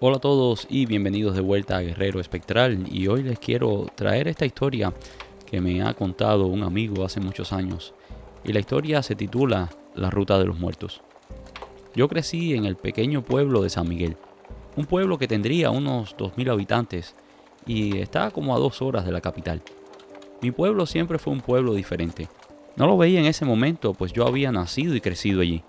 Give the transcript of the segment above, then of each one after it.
Hola a todos y bienvenidos de vuelta a Guerrero Espectral, y hoy les quiero traer esta historia que me ha contado un amigo hace muchos años, y la historia se titula La Ruta de los Muertos. Yo crecí en el pequeño pueblo de San Miguel, un pueblo que tendría unos 2000 habitantes y está como a 2 horas de la capital. Mi pueblo siempre fue un pueblo diferente. No lo veía en ese momento, pues yo había nacido y crecido allí.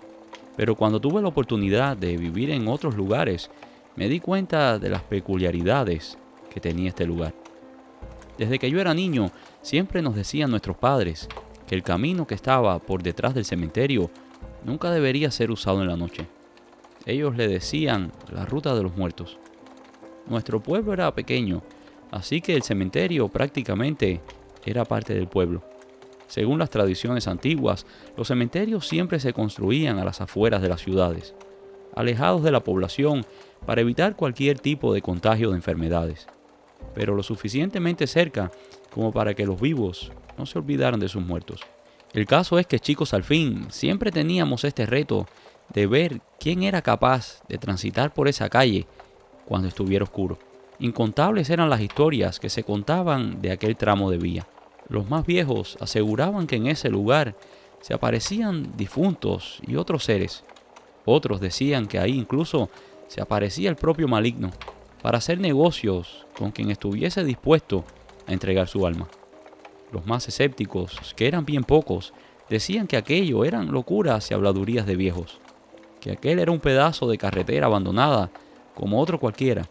Pero cuando tuve la oportunidad de vivir en otros lugares, me di cuenta de las peculiaridades que tenía este lugar. Desde que yo era niño, siempre nos decían nuestros padres que el camino que estaba por detrás del cementerio nunca debería ser usado en la noche. Ellos le decían la ruta de los muertos. Nuestro pueblo era pequeño, así que el cementerio prácticamente era parte del pueblo. Según las tradiciones antiguas, los cementerios siempre se construían a las afueras de las ciudades, alejados de la población para evitar cualquier tipo de contagio de enfermedades, pero lo suficientemente cerca como para que los vivos no se olvidaran de sus muertos. El caso es que, chicos, al fin siempre teníamos este reto de ver quién era capaz de transitar por esa calle cuando estuviera oscuro. Incontables eran las historias que se contaban de aquel tramo de vía. Los más viejos aseguraban que en ese lugar se aparecían difuntos y otros seres. Otros decían que ahí incluso se aparecía el propio maligno para hacer negocios con quien estuviese dispuesto a entregar su alma. Los más escépticos, que eran bien pocos, decían que aquello eran locuras y habladurías de viejos, que aquel era un pedazo de carretera abandonada como otro cualquiera.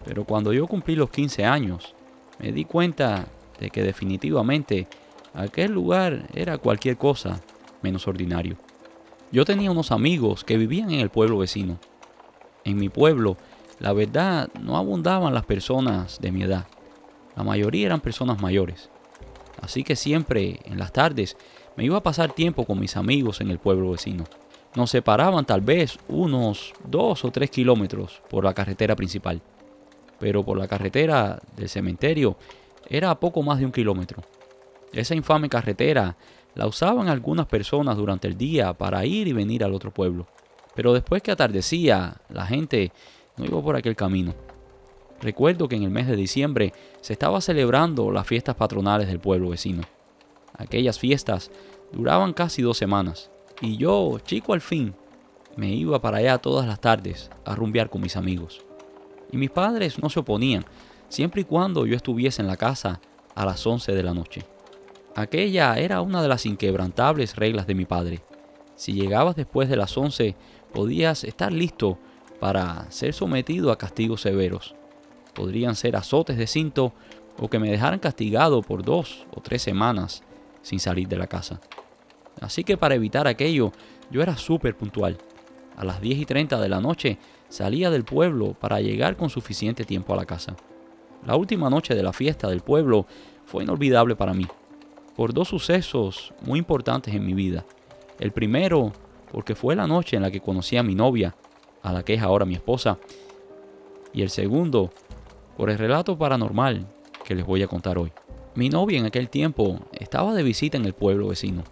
Pero cuando yo cumplí los 15 años, me di cuenta de que definitivamente aquel lugar era cualquier cosa menos ordinario. Yo tenía unos amigos que vivían en el pueblo vecino. En mi pueblo, la verdad, no abundaban las personas de mi edad. La mayoría eran personas mayores. Así que siempre, en las tardes, me iba a pasar tiempo con mis amigos en el pueblo vecino. Nos separaban tal vez unos 2 o 3 kilómetros por la carretera principal, pero por la carretera del cementerio era a poco más de 1 kilómetro. Esa infame carretera la usaban algunas personas durante el día para ir y venir al otro pueblo, pero después que atardecía, la gente no iba por aquel camino. Recuerdo que en el mes de diciembre se estaba celebrando las fiestas patronales del pueblo vecino. Aquellas fiestas duraban casi 2 semanas, y yo, chico al fin, me iba para allá todas las tardes a rumbear con mis amigos. Y mis padres no se oponían, siempre y cuando yo estuviese en la casa a las 11 de la noche. Aquella era una de las inquebrantables reglas de mi padre. Si llegabas después de las 11, podías estar listo para ser sometido a castigos severos. Podrían ser azotes de cinto o que me dejaran castigado por 2 o 3 semanas sin salir de la casa. Así que para evitar aquello, yo era súper puntual. A las 10:30 de la noche salía del pueblo para llegar con suficiente tiempo a la casa. La última noche de la fiesta del pueblo fue inolvidable para mí, por 2 sucesos muy importantes en mi vida. El primero, porque fue la noche en la que conocí a mi novia, a la que es ahora mi esposa. Y el segundo, por el relato paranormal que les voy a contar hoy. Mi novia en aquel tiempo estaba de visita en el pueblo vecino.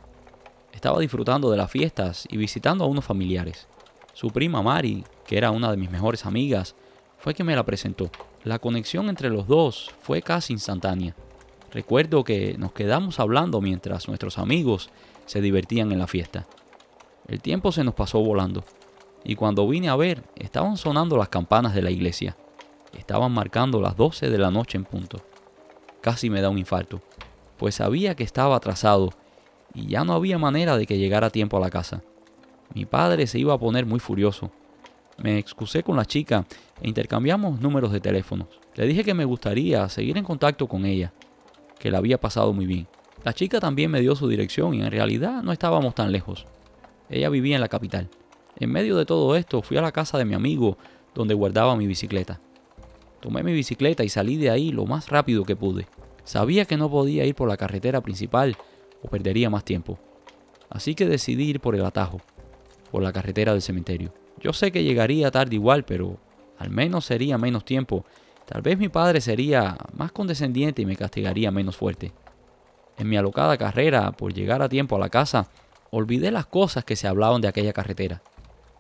Estaba disfrutando de las fiestas y visitando a unos familiares. Su prima Mari, que era una de mis mejores amigas, fue quien me la presentó. La conexión entre los dos fue casi instantánea. Recuerdo que nos quedamos hablando mientras nuestros amigos se divertían en la fiesta. El tiempo se nos pasó volando, y cuando vine a ver, estaban sonando las campanas de la iglesia. Estaban marcando las 12 de la noche en punto. Casi me da un infarto, pues sabía que estaba atrasado y ya no había manera de que llegara a tiempo a la casa. Mi padre se iba a poner muy furioso. Me excusé con la chica e intercambiamos números de teléfonos. Le dije que me gustaría seguir en contacto con ella, que la había pasado muy bien. La chica también me dio su dirección y en realidad no estábamos tan lejos. Ella vivía en la capital. En medio de todo esto fui a la casa de mi amigo donde guardaba mi bicicleta. Tomé mi bicicleta y salí de ahí lo más rápido que pude. Sabía que no podía ir por la carretera principal o perdería más tiempo. Así que decidí ir por el atajo, por la carretera del cementerio. Yo sé que llegaría tarde igual, pero al menos sería menos tiempo. Tal vez mi padre sería más condescendiente y me castigaría menos fuerte. En mi alocada carrera por llegar a tiempo a la casa, olvidé las cosas que se hablaban de aquella carretera.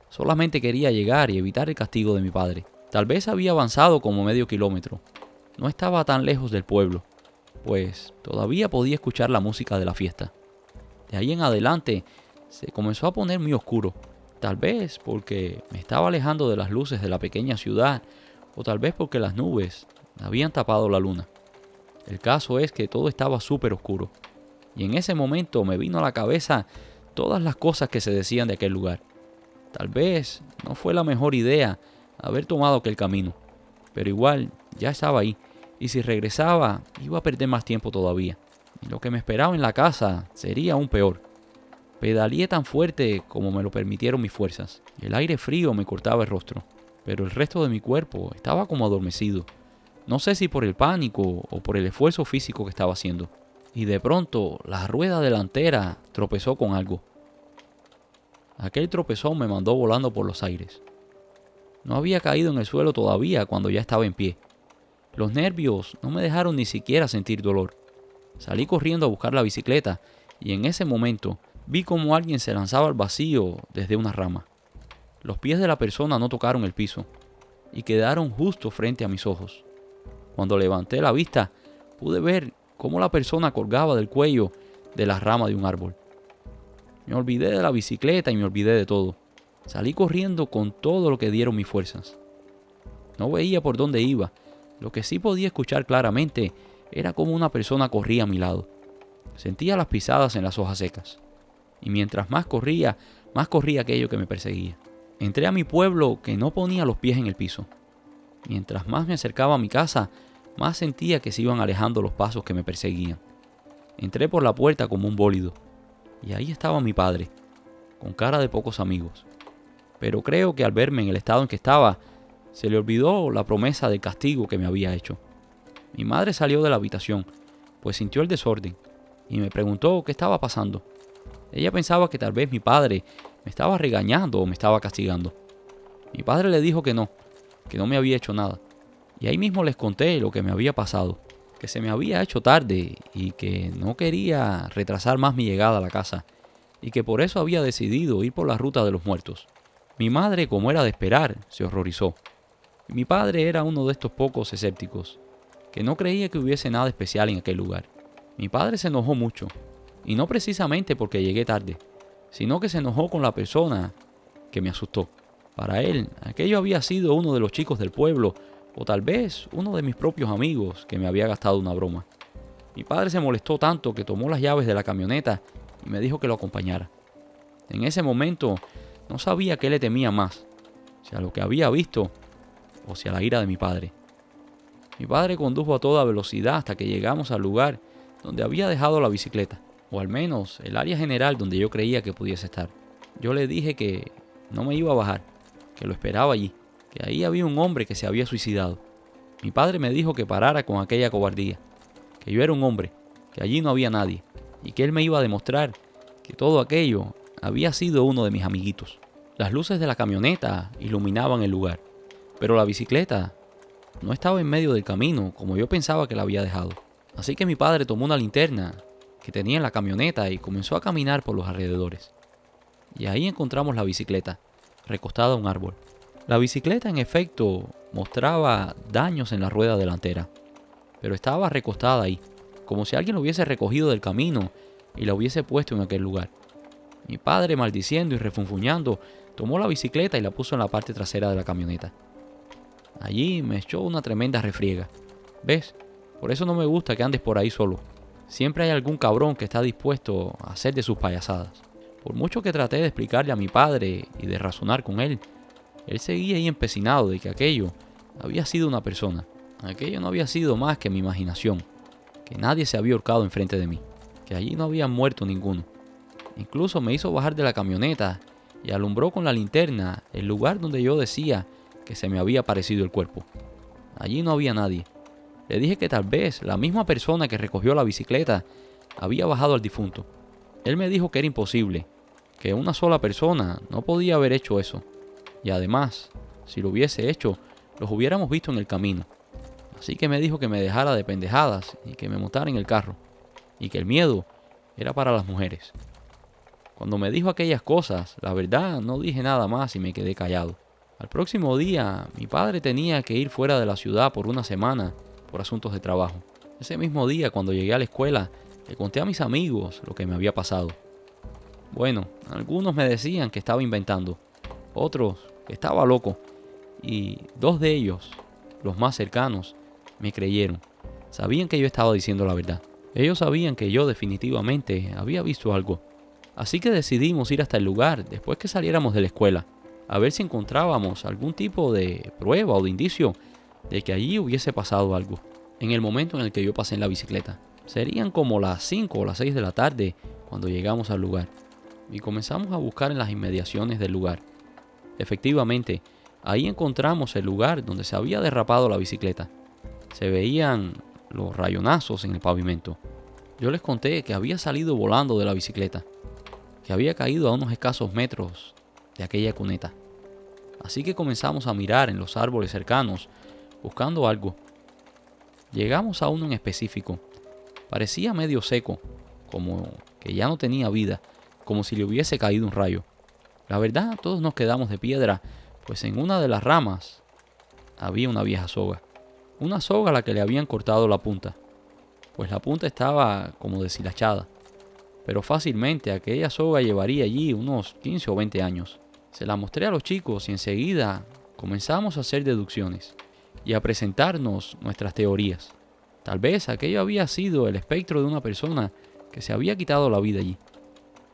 Solamente quería llegar y evitar el castigo de mi padre. Tal vez había avanzado como medio kilómetro. No estaba tan lejos del pueblo, pues todavía podía escuchar la música de la fiesta. De ahí en adelante se comenzó a poner muy oscuro, tal vez porque me estaba alejando de las luces de la pequeña ciudad, o tal vez porque las nubes habían tapado la luna. El caso es que todo estaba súper oscuro, y en ese momento me vino a la cabeza todas las cosas que se decían de aquel lugar. Tal vez no fue la mejor idea haber tomado aquel camino, pero igual ya estaba ahí, y si regresaba iba a perder más tiempo todavía, y lo que me esperaba en la casa sería aún peor. Pedaleé tan fuerte como me lo permitieron mis fuerzas. El aire frío me cortaba el rostro, pero el resto de mi cuerpo estaba como adormecido. No sé si por el pánico o por el esfuerzo físico que estaba haciendo. Y de pronto la rueda delantera tropezó con algo. Aquel tropezón me mandó volando por los aires. No había caído en el suelo todavía cuando ya estaba en pie. Los nervios no me dejaron ni siquiera sentir dolor. Salí corriendo a buscar la bicicleta y en ese momento vi como alguien se lanzaba al vacío desde una rama. Los pies de la persona no tocaron el piso y quedaron justo frente a mis ojos. Cuando levanté la vista, pude ver cómo la persona colgaba del cuello de la rama de un árbol. Me olvidé de la bicicleta y me olvidé de todo. Salí corriendo con todo lo que dieron mis fuerzas. No veía por dónde iba. Lo que sí podía escuchar claramente era como una persona corría a mi lado. Sentía las pisadas en las hojas secas. Y mientras más corría aquello que me perseguía. Entré a mi pueblo que no ponía los pies en el piso. Mientras más me acercaba a mi casa, más sentía que se iban alejando los pasos que me perseguían. Entré por la puerta como un bólido. Y ahí estaba mi padre, con cara de pocos amigos. Pero creo que al verme en el estado en que estaba, se le olvidó la promesa del castigo que me había hecho. Mi madre salió de la habitación, pues sintió el desorden, y me preguntó qué estaba pasando. Ella pensaba que tal vez mi padre me estaba regañando o me estaba castigando. Mi padre le dijo que no me había hecho nada. Y ahí mismo les conté lo que me había pasado, que se me había hecho tarde y que no quería retrasar más mi llegada a la casa, y que por eso había decidido ir por la ruta de los muertos. Mi madre, como era de esperar, se horrorizó. Y mi padre era uno de estos pocos escépticos, que no creía que hubiese nada especial en aquel lugar. Mi padre se enojó mucho, y no precisamente porque llegué tarde, sino que se enojó con la persona que me asustó. Para él, aquello había sido uno de los chicos del pueblo, o tal vez uno de mis propios amigos que me había gastado una broma. Mi padre se molestó tanto que tomó las llaves de la camioneta y me dijo que lo acompañara. En ese momento no sabía qué le temía más, si a lo que había visto o si a la ira de mi padre. Mi padre condujo a toda velocidad hasta que llegamos al lugar donde había dejado la bicicleta, o al menos el área general donde yo creía que pudiese estar. Yo le dije que no me iba a bajar, que lo esperaba allí, que ahí había un hombre que se había suicidado. Mi padre me dijo que parara con aquella cobardía, que yo era un hombre, que allí no había nadie, y que él me iba a demostrar que todo aquello había sido uno de mis amiguitos. Las luces de la camioneta iluminaban el lugar, pero la bicicleta no estaba en medio del camino como yo pensaba que la había dejado. Así que mi padre tomó una linterna que tenía en la camioneta y comenzó a caminar por los alrededores. Y ahí encontramos la bicicleta, recostada a un árbol. La bicicleta, en efecto, mostraba daños en la rueda delantera, pero estaba recostada ahí, como si alguien lo hubiese recogido del camino y la hubiese puesto en aquel lugar. Mi padre, maldiciendo y refunfuñando, tomó la bicicleta y la puso en la parte trasera de la camioneta. Allí me echó una tremenda refriega. ¿Ves? Por eso no me gusta que andes por ahí solo. Siempre hay algún cabrón que está dispuesto a hacer de sus payasadas. Por mucho que traté de explicarle a mi padre y de razonar con él seguía ahí empecinado de que aquello había sido una persona. Aquello no había sido más que mi imaginación, que nadie se había ahorcado enfrente de mí, que allí no había muerto ninguno. Incluso me hizo bajar de la camioneta y alumbró con la linterna el lugar donde yo decía que se me había aparecido el cuerpo. Allí no había nadie. Le dije que tal vez la misma persona que recogió la bicicleta había bajado al difunto. Él me dijo que era imposible, que una sola persona no podía haber hecho eso. Y además, si lo hubiese hecho, los hubiéramos visto en el camino. Así que me dijo que me dejara de pendejadas y que me montara en el carro. Y que el miedo era para las mujeres. Cuando me dijo aquellas cosas, la verdad no dije nada más y me quedé callado. Al próximo día, mi padre tenía que ir fuera de la ciudad por una semana por asuntos de trabajo. Ese mismo día, cuando llegué a la escuela, le conté a mis amigos lo que me había pasado. Bueno, algunos me decían que estaba inventando, otros que estaba loco, y dos de ellos, los más cercanos, me creyeron. Sabían que yo estaba diciendo la verdad. Ellos sabían que yo definitivamente había visto algo. Así que decidimos ir hasta el lugar después que saliéramos de la escuela, a ver si encontrábamos algún tipo de prueba o de indicio de que allí hubiese pasado algo. En el momento en el que yo pasé en la bicicleta, serían como las 5 o las 6 de la tarde cuando llegamos al lugar y comenzamos a buscar en las inmediaciones del lugar. Efectivamente, ahí encontramos el lugar donde se había derrapado la bicicleta. Se veían los rayonazos en el pavimento. Yo les conté que había salido volando de la bicicleta, que había caído a unos escasos metros de aquella cuneta. Así que comenzamos a mirar en los árboles cercanos, buscando algo. Llegamos a uno en específico. Parecía medio seco, como que ya no tenía vida, como si le hubiese caído un rayo. La verdad, todos nos quedamos de piedra, pues en una de las ramas había una vieja soga. Una soga a la que le habían cortado la punta, pues la punta estaba como deshilachada. Pero fácilmente aquella soga llevaría allí unos 15 o 20 años. Se la mostré a los chicos y enseguida comenzamos a hacer deducciones y a presentarnos nuestras teorías. Tal vez aquello había sido el espectro de una persona que se había quitado la vida allí.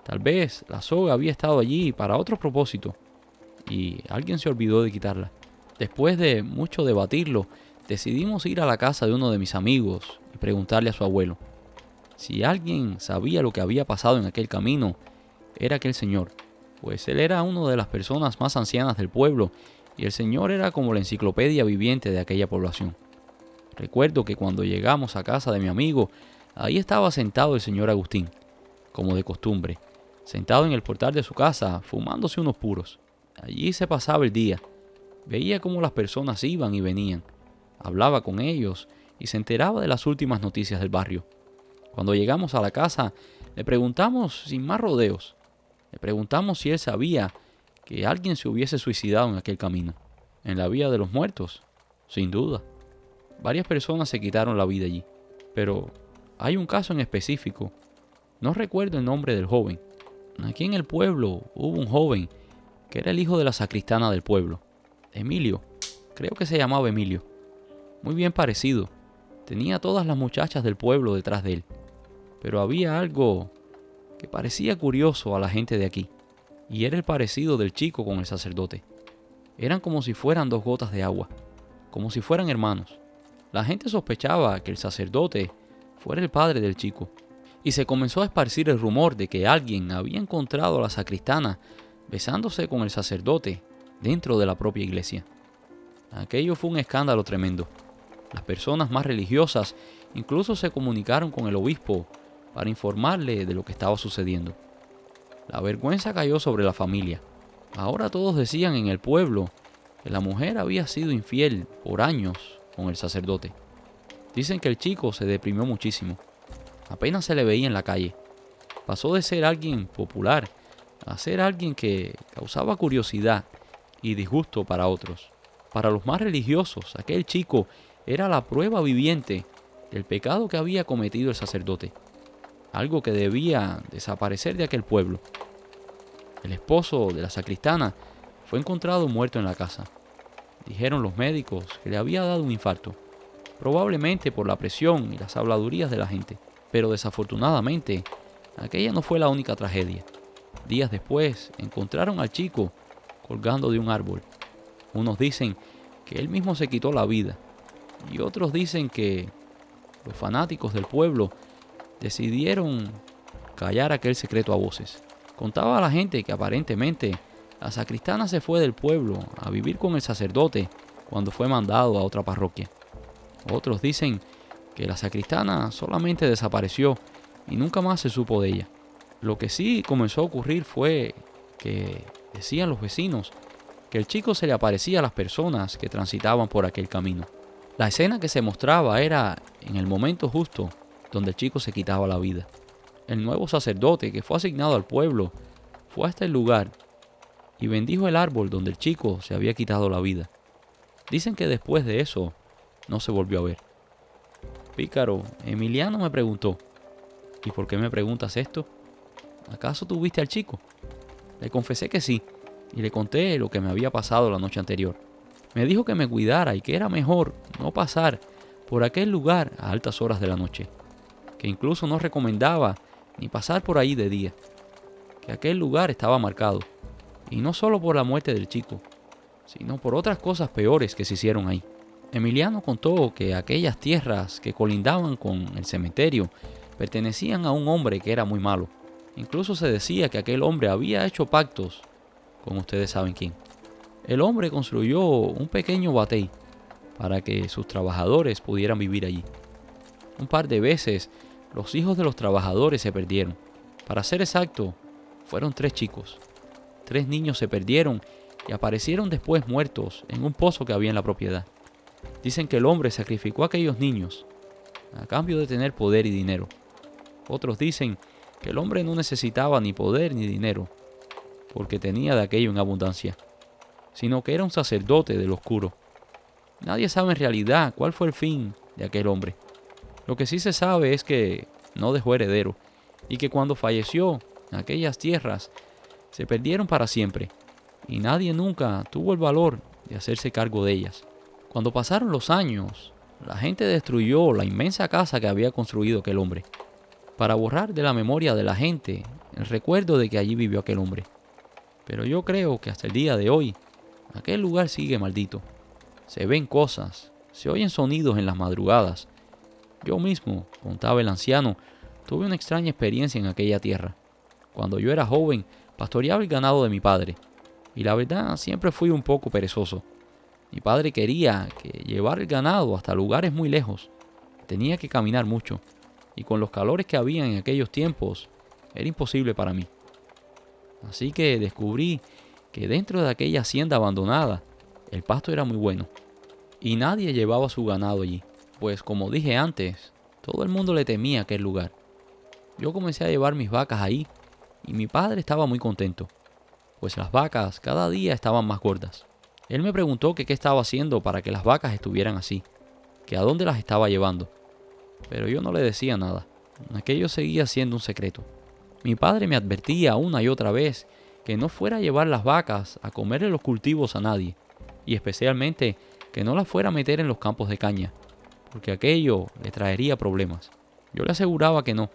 Tal vez la soga había estado allí para otro propósito y alguien se olvidó de quitarla. Después de mucho debatirlo, decidimos ir a la casa de uno de mis amigos y preguntarle a su abuelo. Si alguien sabía lo que había pasado en aquel camino, era aquel señor, pues él era una de las personas más ancianas del pueblo y el señor era como la enciclopedia viviente de aquella población. Recuerdo que cuando llegamos a casa de mi amigo, ahí estaba sentado el señor Agustín, como de costumbre, sentado en el portal de su casa, fumándose unos puros. Allí se pasaba el día, veía cómo las personas iban y venían, hablaba con ellos y se enteraba de las últimas noticias del barrio. Cuando llegamos a la casa, le preguntamos sin más rodeos. Le preguntamos si él sabía que alguien se hubiese suicidado en aquel camino. ¿En la vía de los muertos? Sin duda. Varias personas se quitaron la vida allí. Pero hay un caso en específico. No recuerdo el nombre del joven. Aquí en el pueblo hubo un joven que era el hijo de la sacristana del pueblo. Emilio. Creo que se llamaba Emilio. Muy bien parecido. Tenía a todas las muchachas del pueblo detrás de él. Pero había algo que parecía curioso a la gente de aquí, y era el parecido del chico con el sacerdote. Eran como si fueran dos gotas de agua, como si fueran hermanos. La gente sospechaba que el sacerdote fuera el padre del chico, y se comenzó a esparcir el rumor de que alguien había encontrado a la sacristana besándose con el sacerdote dentro de la propia iglesia. Aquello fue un escándalo tremendo. Las personas más religiosas incluso se comunicaron con el obispo para informarle de lo que estaba sucediendo. La vergüenza cayó sobre la familia. Ahora todos decían en el pueblo que la mujer había sido infiel por años con el sacerdote. Dicen que el chico se deprimió muchísimo. Apenas se le veía en la calle. Pasó de ser alguien popular a ser alguien que causaba curiosidad y disgusto para otros. Para los más religiosos, aquel chico era la prueba viviente del pecado que había cometido el sacerdote. Algo que debía desaparecer de aquel pueblo. El esposo de la sacristana fue encontrado muerto en la casa. Dijeron los médicos que le había dado un infarto, probablemente por la presión y las habladurías de la gente. Pero desafortunadamente, aquella no fue la única tragedia. Días después, encontraron al chico colgando de un árbol. Unos dicen que él mismo se quitó la vida, y otros dicen que los fanáticos del pueblo decidieron callar aquel secreto a voces. Contaba a la gente que aparentemente la sacristana se fue del pueblo a vivir con el sacerdote cuando fue mandado a otra parroquia. Otros dicen que la sacristana solamente desapareció y nunca más se supo de ella. Lo que sí comenzó a ocurrir fue que decían los vecinos que el chico se le aparecía a las personas que transitaban por aquel camino. La escena que se mostraba era en el momento justo donde el chico se quitaba la vida. El nuevo sacerdote que fue asignado al pueblo fue hasta el lugar y bendijo el árbol donde el chico se había quitado la vida. Dicen que después de eso no se volvió a ver. Pícaro, Emiliano me preguntó: ¿y por qué me preguntas esto? ¿Acaso tú viste al chico? Le confesé que sí, y le conté lo que me había pasado la noche anterior. Me dijo que me cuidara y que era mejor no pasar por aquel lugar a altas horas de la noche, que incluso no recomendaba ni pasar por ahí de día, que aquel lugar estaba marcado, y no solo por la muerte del chico, sino por otras cosas peores que se hicieron ahí. Emiliano contó que aquellas tierras que colindaban con el cementerio pertenecían a un hombre que era muy malo. Incluso se decía que aquel hombre había hecho pactos con ustedes saben quién. El hombre construyó un pequeño batey para que sus trabajadores pudieran vivir allí. Un par de veces los hijos de los trabajadores se perdieron. Para ser exacto, fueron 3 chicos. 3 niños se perdieron y aparecieron después muertos en un pozo que había en la propiedad. Dicen que el hombre sacrificó a aquellos niños a cambio de tener poder y dinero. Otros dicen que el hombre no necesitaba ni poder ni dinero, porque tenía de aquello en abundancia, sino que era un sacerdote del oscuro. Nadie sabe en realidad cuál fue el fin de aquel hombre. Lo que sí se sabe es que no dejó heredero, y que cuando falleció, aquellas tierras se perdieron para siempre, y nadie nunca tuvo el valor de hacerse cargo de ellas. Cuando pasaron los años, la gente destruyó la inmensa casa que había construido aquel hombre, para borrar de la memoria de la gente el recuerdo de que allí vivió aquel hombre. Pero yo creo que hasta el día de hoy, aquel lugar sigue maldito. Se ven cosas, se oyen sonidos en las madrugadas. Yo mismo, contaba el anciano, tuve una extraña experiencia en aquella tierra. Cuando yo era joven, pastoreaba el ganado de mi padre, y la verdad siempre fui un poco perezoso. Mi padre quería que llevar el ganado hasta lugares muy lejos. Tenía que caminar mucho, y con los calores que había en aquellos tiempos, era imposible para mí. Así que descubrí que dentro de aquella hacienda abandonada, el pasto era muy bueno, y nadie llevaba su ganado allí, pues como dije antes, todo el mundo le temía aquel lugar. Yo comencé a llevar mis vacas ahí, y mi padre estaba muy contento, pues las vacas cada día estaban más gordas. Él me preguntó que qué estaba haciendo para que las vacas estuvieran así, que a dónde las estaba llevando, pero yo no le decía nada. Aquello seguía siendo un secreto. Mi padre me advertía una y otra vez que no fuera a llevar las vacas a comerle los cultivos a nadie, y especialmente que no las fuera a meter en los campos de caña, porque aquello le traería problemas. Yo le aseguraba que no,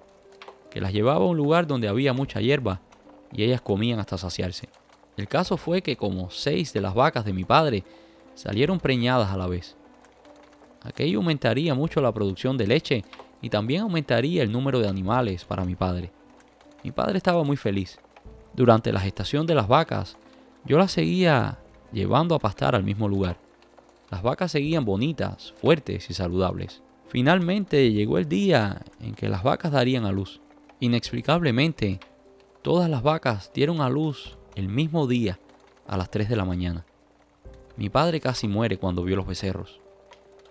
que las llevaba a un lugar donde había mucha hierba y ellas comían hasta saciarse. El caso fue que como 6 de las vacas de mi padre salieron preñadas a la vez. Aquello aumentaría mucho la producción de leche y también aumentaría el número de animales para mi padre. Mi padre estaba muy feliz. Durante la gestación de las vacas, yo las seguía llevando a pastar al mismo lugar. Las vacas seguían bonitas, fuertes y saludables. Finalmente llegó el día en que las vacas darían a luz. Inexplicablemente, todas las vacas dieron a luz el mismo día a las 3 de la mañana. Mi padre casi muere cuando vio los becerros.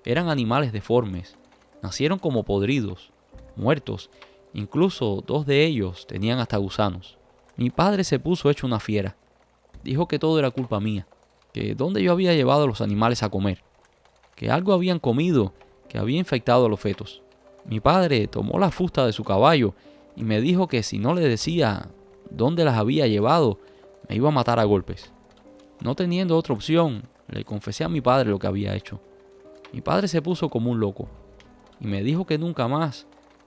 Eran animales deformes, nacieron como podridos, muertos. Incluso 2 de ellos tenían hasta gusanos. Mi padre se puso hecho una fiera. Dijo que todo era culpa mía, que dónde yo había llevado a los animales a comer, que algo habían comido que había infectado a los fetos. Mi padre tomó la fusta de su caballo y me dijo que si no le decía dónde las había llevado, me iba a matar a golpes. No teniendo otra opción, le confesé a mi padre lo que había hecho. Mi padre se puso como un loco y me dijo que nunca más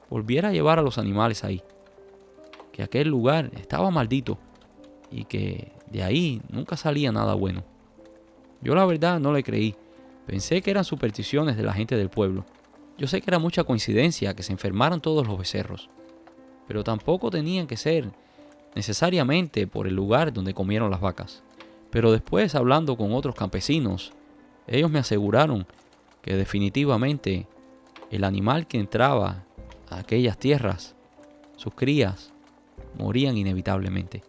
volviera a llevar a los animales ahí, que aquel lugar estaba maldito y que de ahí nunca salía nada bueno. Yo la verdad no le creí, pensé que eran supersticiones de la gente del pueblo. Yo sé que era mucha coincidencia que se enfermaran todos los becerros, pero tampoco tenían que ser necesariamente por el lugar donde comieron las vacas. Pero después, hablando con otros campesinos, ellos me aseguraron que definitivamente el animal que entraba a aquellas tierras, sus crías, morían inevitablemente.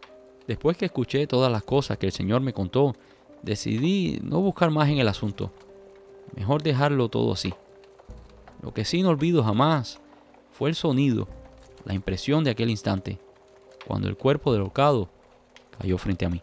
Después que escuché todas las cosas que el Señor me contó, decidí no buscar más en el asunto. Mejor dejarlo todo así. Lo que sí no olvido jamás fue el sonido, la impresión de aquel instante, cuando el cuerpo del ahorcado cayó frente a mí.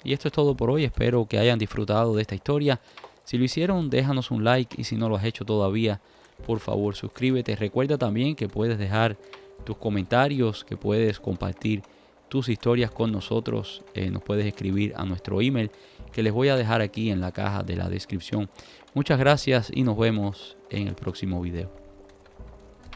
Y esto es todo por hoy. Espero que hayan disfrutado de esta historia. Si lo hicieron, déjanos un like, y si no lo has hecho todavía, por favor suscríbete. Recuerda también que puedes dejar tus comentarios, que puedes compartir tus historias con nosotros. Nos puedes escribir a nuestro email, que les voy a dejar aquí en la caja de la descripción. Muchas gracias y nos vemos en el próximo video.